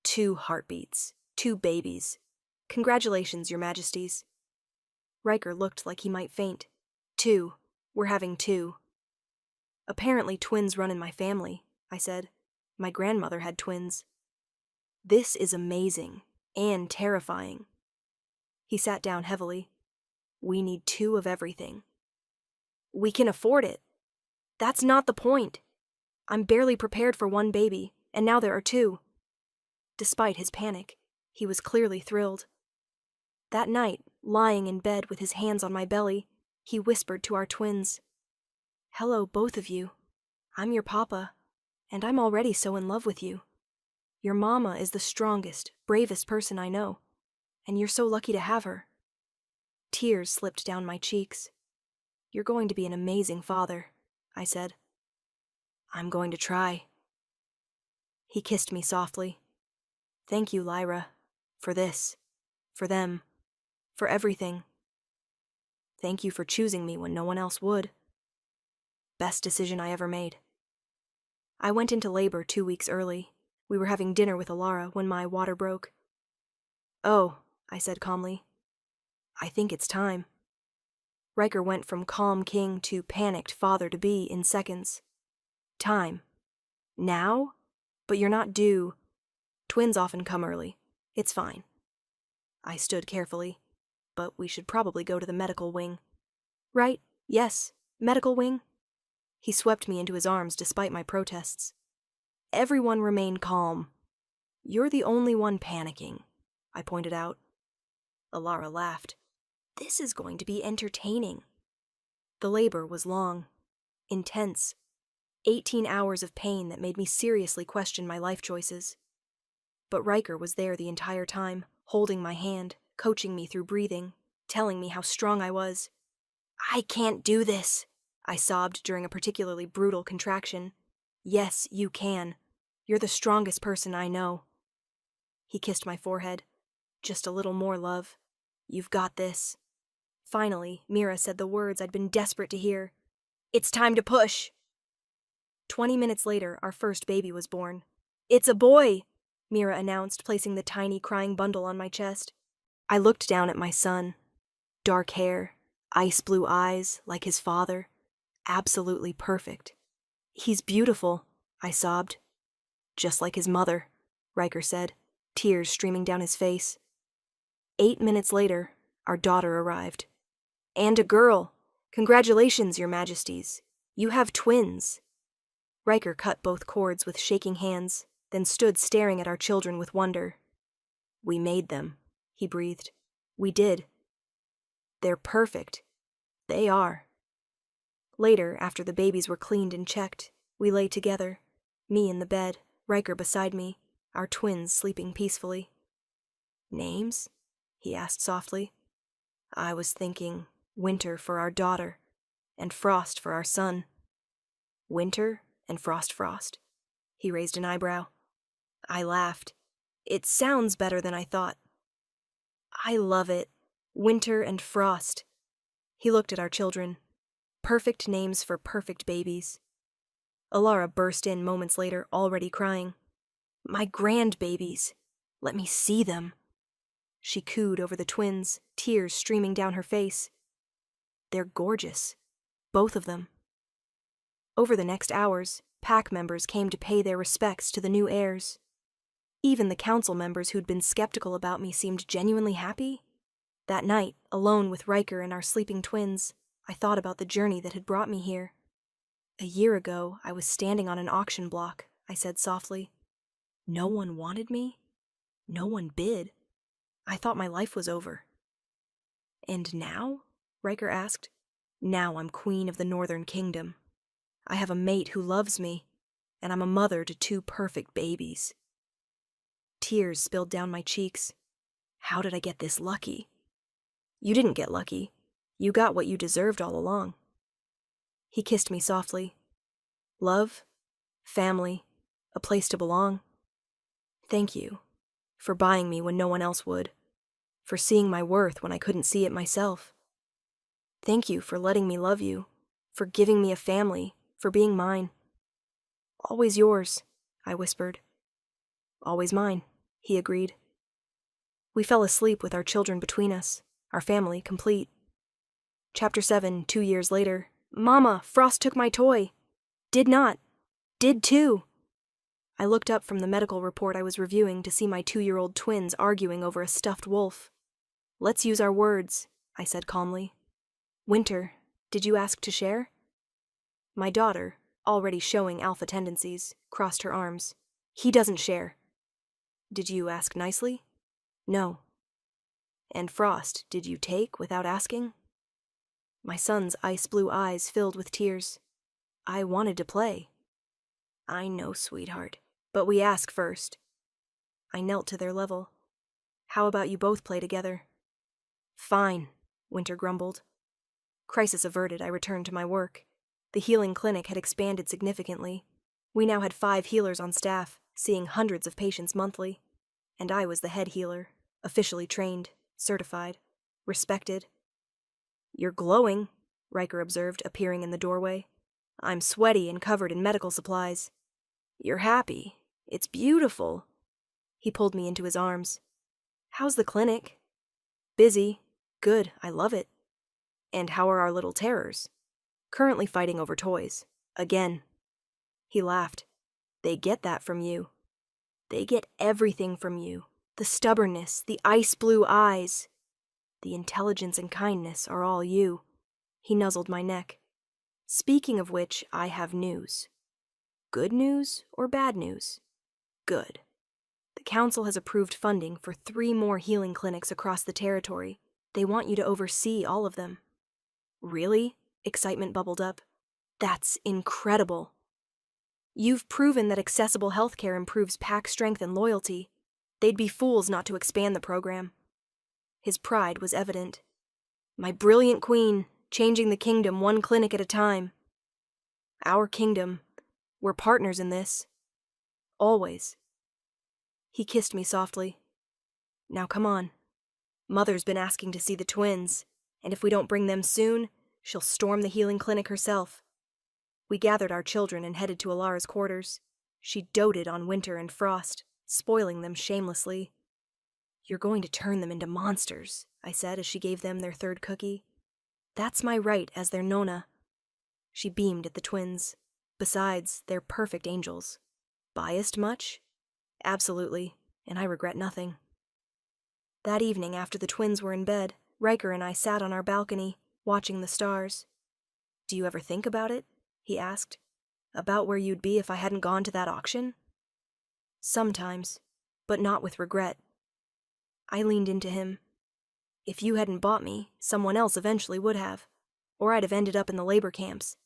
2 heartbeats. 2 babies. Congratulations, Your Majesties. Riker looked like he might faint. 2. We're having 2. Apparently twins run in my family, I said. My grandmother had twins. This is amazing and terrifying. He sat down heavily. We need 2 of everything. We can afford it. That's not the point. I'm barely prepared for 1 baby, and now there are 2. Despite his panic, he was clearly thrilled. That night, lying in bed with his hands on my belly, he whispered to our twins, Hello, both of you. I'm your papa, and I'm already so in love with you. Your mama is the strongest, bravest person I know, and you're so lucky to have her. Tears slipped down my cheeks. You're going to be an amazing father, I said. I'm going to try. He kissed me softly. Thank you, Lyra, for this, for them, for everything. Thank you for choosing me when no one else would. Best decision I ever made. I went into labor 2 weeks early. We were having dinner with Alara when my water broke. Oh, I said calmly. I think it's time. Riker went from calm king to panicked father-to-be in seconds. Time. Now? But you're not due. Twins often come early. It's fine. I stood carefully, but we should probably go to the medical wing. Right, yes, medical wing. He swept me into his arms despite my protests. Everyone remain calm. You're the only one panicking, I pointed out. Alara laughed. This is going to be entertaining. The labor was long, intense. 18 hours of pain that made me seriously question my life choices. But Riker was there the entire time, holding my hand, coaching me through breathing, telling me how strong I was. I can't do this, I sobbed during a particularly brutal contraction. Yes, you can. You're the strongest person I know. He kissed my forehead. Just a little more, love. You've got this. Finally, Mira said the words I'd been desperate to hear. It's time to push. 20 minutes later, our first baby was born. It's a boy, Mira announced, placing the tiny crying bundle on my chest. I looked down at my son. Dark hair, ice blue eyes, like his father. Absolutely perfect. He's beautiful, I sobbed. Just like his mother, Riker said, tears streaming down his face. 8 minutes later, our daughter arrived. And a girl. Congratulations, Your Majesties. You have twins. Riker cut both cords with shaking hands, then stood staring at our children with wonder. We made them, he breathed. We did. They're perfect. They are. Later, after the babies were cleaned and checked, we lay together, me in the bed, Riker beside me, our twins sleeping peacefully. Names? He asked softly. I was thinking Winter for our daughter, and Frost for our son. Winter and Frost. He raised an eyebrow. I laughed. It sounds better than I thought. I love it. Winter and Frost. He looked at our children. Perfect names for perfect babies. Alara burst in moments later, already crying. My grandbabies. Let me see them. She cooed over the twins, tears streaming down her face. They're gorgeous. Both of them. Over the next hours, pack members came to pay their respects to the new heirs. Even the council members who'd been skeptical about me seemed genuinely happy. That night, alone with Riker and our sleeping twins, I thought about the journey that had brought me here. A year ago, I was standing on an auction block, I said softly. No one wanted me. No one bid. I thought my life was over. And now? Riker asked. Now I'm queen of the Northern Kingdom. I have a mate who loves me, and I'm a mother to 2 perfect babies. Tears spilled down my cheeks. How did I get this lucky? You didn't get lucky. You got what you deserved all along. He kissed me softly. Love, family, a place to belong. Thank you for buying me when no one else would, for seeing my worth when I couldn't see it myself. Thank you for letting me love you, for giving me a family, for being mine. Always yours, I whispered. Always mine, he agreed. We fell asleep with our children between us, our family complete. Chapter 7, 2 years later. Mama, Frost took my toy. Did not. Did too. I looked up from the medical report I was reviewing to see my 2-year-old twins arguing over a stuffed wolf. Let's use our words, I said calmly. Winter, did you ask to share? My daughter, already showing alpha tendencies, crossed her arms. He doesn't share. Did you ask nicely? No. And Frost, did you take without asking? My son's ice-blue eyes filled with tears. I wanted to play. I know, sweetheart, but we ask first. I knelt to their level. How about you both play together? Fine, Winter grumbled. Crisis averted, I returned to my work. The healing clinic had expanded significantly. We now had 5 healers on staff, seeing hundreds of patients monthly. And I was the head healer, officially trained, certified, respected. You're glowing, Riker observed, appearing in the doorway. I'm sweaty and covered in medical supplies. You're happy. It's beautiful. He pulled me into his arms. How's the clinic? Busy. Good, I love it. And how are our little terrors? Currently fighting over toys. Again. He laughed. They get that from you. They get everything from you. The stubbornness, the ice-blue eyes. The intelligence and kindness are all you. He nuzzled my neck. Speaking of which, I have news. Good news or bad news? Good. The council has approved funding for 3 more healing clinics across the territory. They want you to oversee all of them. Really? Excitement bubbled up. That's incredible. You've proven that accessible healthcare improves pack strength and loyalty. They'd be fools not to expand the program. His pride was evident. My brilliant queen, changing the kingdom 1 clinic at a time. Our kingdom. We're partners in this. Always. He kissed me softly. Now come on. Mother's been asking to see the twins, and if we don't bring them soon, she'll storm the healing clinic herself. We gathered our children and headed to Alara's quarters. She doted on Winter and Frost, spoiling them shamelessly. You're going to turn them into monsters, I said as she gave them their 3rd cookie. That's my right as their Nona. She beamed at the twins. Besides, they're perfect angels. Biased much? Absolutely, and I regret nothing. That evening, after the twins were in bed, Riker and I sat on our balcony, watching the stars. Do you ever think about it? He asked. About where you'd be if I hadn't gone to that auction? Sometimes, but not with regret. I leaned into him. If you hadn't bought me, someone else eventually would have, or I'd have ended up in the labor camps.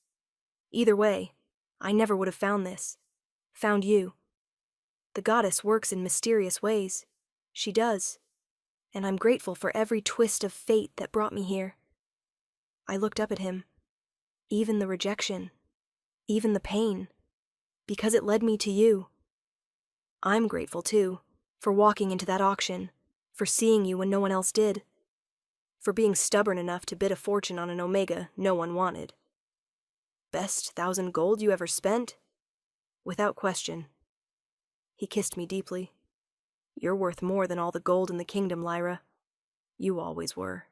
Either way, I never would have found this. Found you. The goddess works in mysterious ways. She does. And I'm grateful for every twist of fate that brought me here. I looked up at him. Even the rejection. Even the pain. Because it led me to you. I'm grateful, too, for walking into that auction, for seeing you when no one else did, for being stubborn enough to bid a fortune on an Omega no one wanted. Best 1,000 gold you ever spent? Without question. He kissed me deeply. You're worth more than all the gold in the kingdom, Lyra. You always were.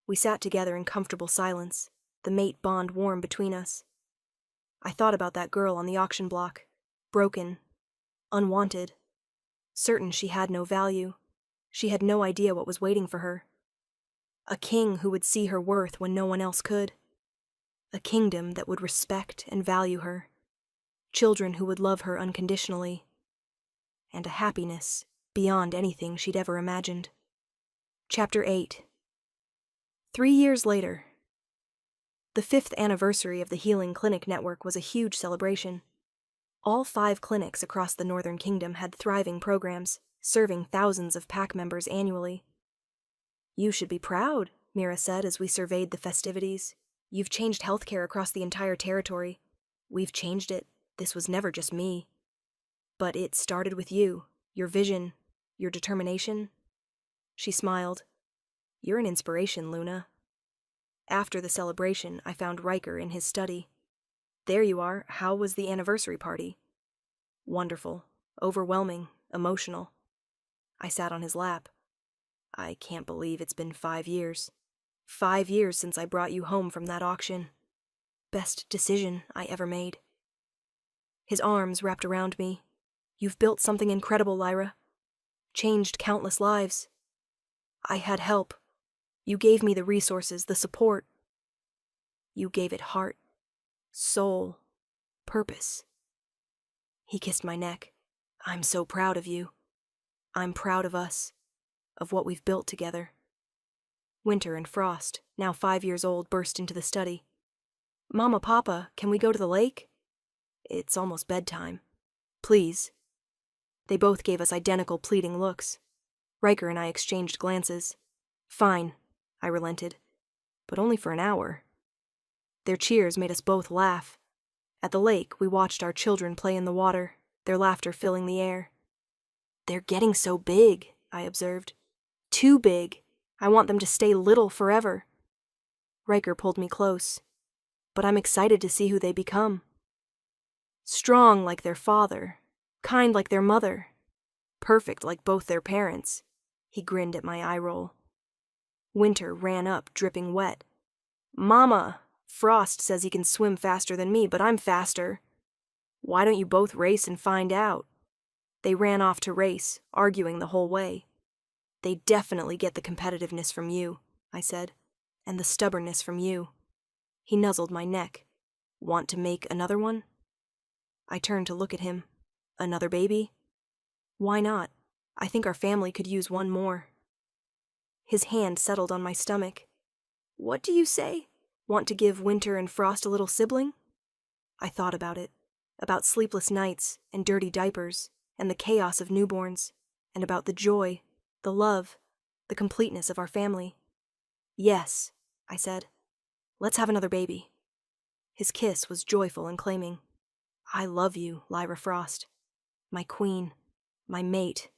We sat together in comfortable silence, the mate bond warm between us. I thought about that girl on the auction block, broken, unwanted, certain she had no value. She had no idea what was waiting for her. A king who would see her worth when no one else could. A kingdom that would respect and value her. Children who would love her unconditionally. And a happiness beyond anything she'd ever imagined. Chapter 8. 3 years later. The 5th anniversary of the Healing Clinic Network was a huge celebration. All 5 clinics across the Northern Kingdom had thriving programs, serving thousands of PAC members annually. "You should be proud," Mira said as we surveyed the festivities. "You've changed healthcare across the entire territory. We've changed it. This was never just me. But it started with you, your vision, your determination." She smiled. "You're an inspiration, Luna." After the celebration, I found Riker in his study. "There you are. How was the anniversary party?" "Wonderful. Overwhelming. Emotional." I sat on his lap. "I can't believe it's been 5 years. 5 years since I brought you home from that auction. Best decision I ever made." His arms wrapped around me. "You've built something incredible, Lyra. Changed countless lives. I had help. You gave me the resources, the support. You gave it heart, soul, purpose." He kissed my neck. "I'm so proud of you. I'm proud of us, of what we've built together." Winter and Frost, now 5 years old, burst into the study. "Mama, Papa, can we go to the lake?" "It's almost bedtime. Please." They both gave us identical pleading looks. Riker and I exchanged glances. "Fine," I relented. "But only for an hour." Their cheers made us both laugh. At the lake, we watched our children play in the water, their laughter filling the air. "They're getting so big," I observed. "Too big. I want them to stay little forever." Riker pulled me close. "But I'm excited to see who they become. Strong like their father, kind like their mother, perfect like both their parents." He grinned at my eye roll. Winter ran up, dripping wet. "Mama, Frost says he can swim faster than me, but I'm faster. Why don't you both race and find out?" They ran off to race, arguing the whole way. "They definitely get the competitiveness from you," I said, "and the stubbornness from you." He nuzzled my neck. "Want to make another one?" I turned to look at him. "Another baby?" "Why not? I think our family could use one more." His hand settled on my stomach. "What do you say? Want to give Winter and Frost a little sibling?" I thought about it, about sleepless nights and dirty diapers, and the chaos of newborns, and about the joy, the love, the completeness of our family. "Yes," I said. "Let's have another baby." His kiss was joyful and claiming. "I love you, Lyra Frost. My queen, my mate,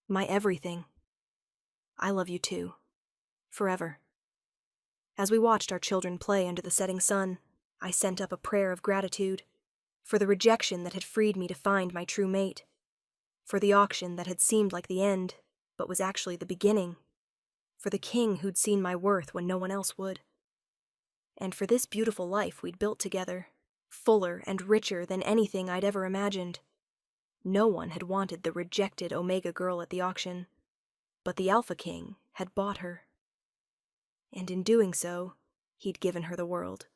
my everything. I love you too. Forever." As we watched our children play under the setting sun, I sent up a prayer of gratitude for the rejection that had freed me to find my true mate, for the auction that had seemed like the end, but was actually the beginning, for the king who'd seen my worth when no one else would, and for this beautiful life we'd built together, fuller and richer than anything I'd ever imagined. No one had wanted the rejected Omega girl at the auction, but the Alpha King had bought her. And in doing so, he'd given her the world.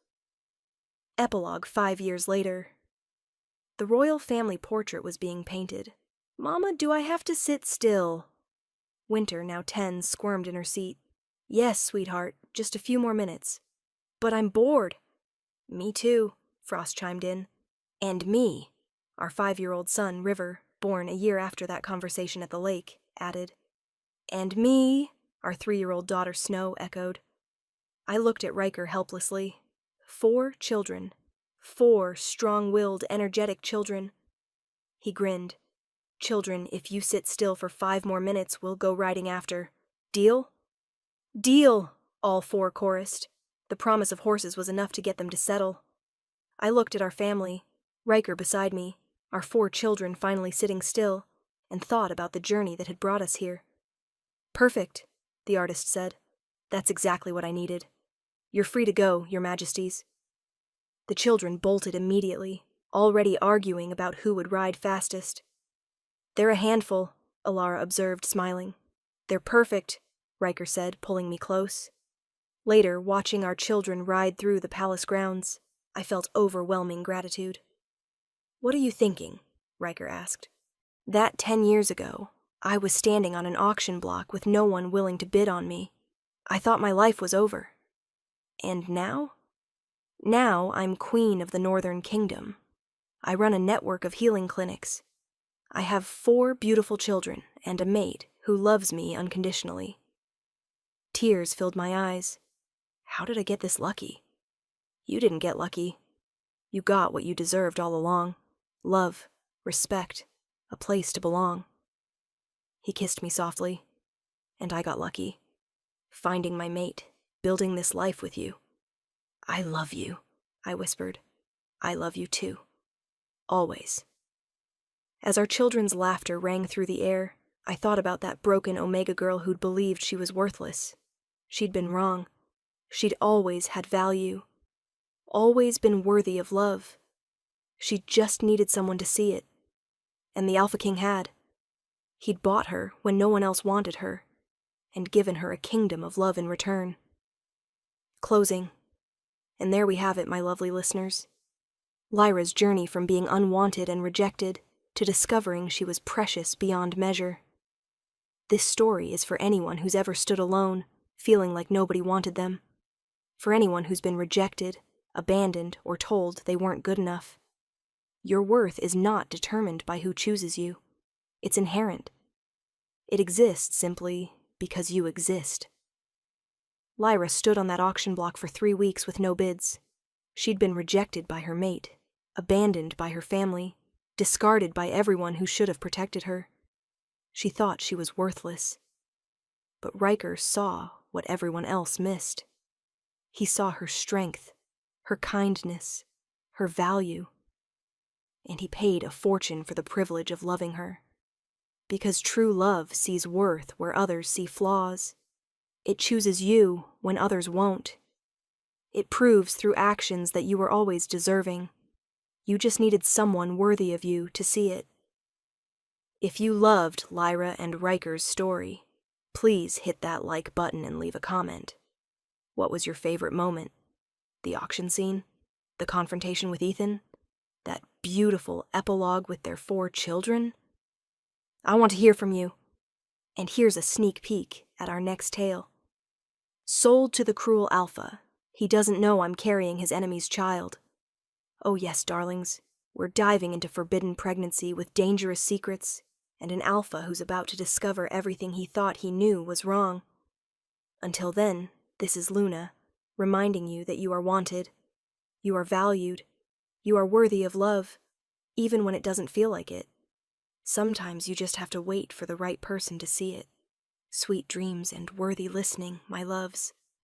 Epilogue 5 years later. The royal family portrait was being painted. "Mama, do I have to sit still?" Winter, now 10, squirmed in her seat. "Yes, sweetheart, just a few more minutes." "But I'm bored." "Me too," Frost chimed in. "And me," our 5-year-old son, River, born a year after that conversation at the lake, added. "And me," our 3-year-old daughter, Snow, echoed. I looked at Riker helplessly. 4 children. 4 strong-willed, energetic children. He grinned. "Children, if you sit still for 5 more minutes, we'll go riding after. Deal?" "Deal!" all 4 chorused. The promise of horses was enough to get them to settle. I looked at our family, Riker beside me, our 4 children finally sitting still, and thought about the journey that had brought us here. "Perfect," the artist said. "That's exactly what I needed. You're free to go, Your Majesties." The children bolted immediately, already arguing about who would ride fastest. "They're a handful," Alara observed, smiling. "They're perfect," Riker said, pulling me close. Later, watching our children ride through the palace grounds, I felt overwhelming gratitude. "What are you thinking?" Riker asked. "That 10 years ago, I was standing on an auction block with no one willing to bid on me. I thought my life was over. And now? Now I'm queen of the Northern Kingdom. I run a network of healing clinics. I have 4 beautiful children and a mate who loves me unconditionally. Tears filled my eyes. How did I get this lucky? You didn't get lucky. You got what you deserved all along. Love, respect, a place to belong. He kissed me softly, and I got lucky. Finding my mate, building this life with you. I love you, I whispered. I love you too. Always. As our children's laughter rang through the air, I thought about that broken Omega girl who'd believed she was worthless. She'd been wrong. She'd always had value. Always been worthy of love. She just needed someone to see it. And the Alpha King had. He'd bought her when no one else wanted her, and given her a kingdom of love in return. Closing. And there we have it, my lovely listeners. Lyra's journey from being unwanted and rejected to discovering she was precious beyond measure. This story is for anyone who's ever stood alone, feeling like nobody wanted them. For anyone who's been rejected, abandoned, or told they weren't good enough. Your worth is not determined by who chooses you. It's inherent. It exists simply because you exist. Lyra stood on that auction block for 3 weeks with no bids. She'd been rejected by her mate, abandoned by her family, discarded by everyone who should have protected her. She thought she was worthless. But Riker saw what everyone else missed. He saw her strength, her kindness, her value. And he paid a fortune for the privilege of loving her. Because true love sees worth where others see flaws. It chooses you when others won't. It proves through actions that you were always deserving. You just needed someone worthy of you to see it. If you loved Lyra and Riker's story, please hit that like button and leave a comment. What was your favorite moment? The auction scene? The confrontation with Ethan? That beautiful epilogue with their 4 children? I want to hear from you. And here's a sneak peek at our next tale. Sold to the cruel Alpha, he doesn't know I'm carrying his enemy's child. Oh yes, darlings, we're diving into forbidden pregnancy with dangerous secrets and an Alpha who's about to discover everything he thought he knew was wrong. Until then, this is Luna, reminding you that you are wanted, you are valued, you are worthy of love, even when it doesn't feel like it. Sometimes you just have to wait for the right person to see it. Sweet dreams and worthy listening, my loves.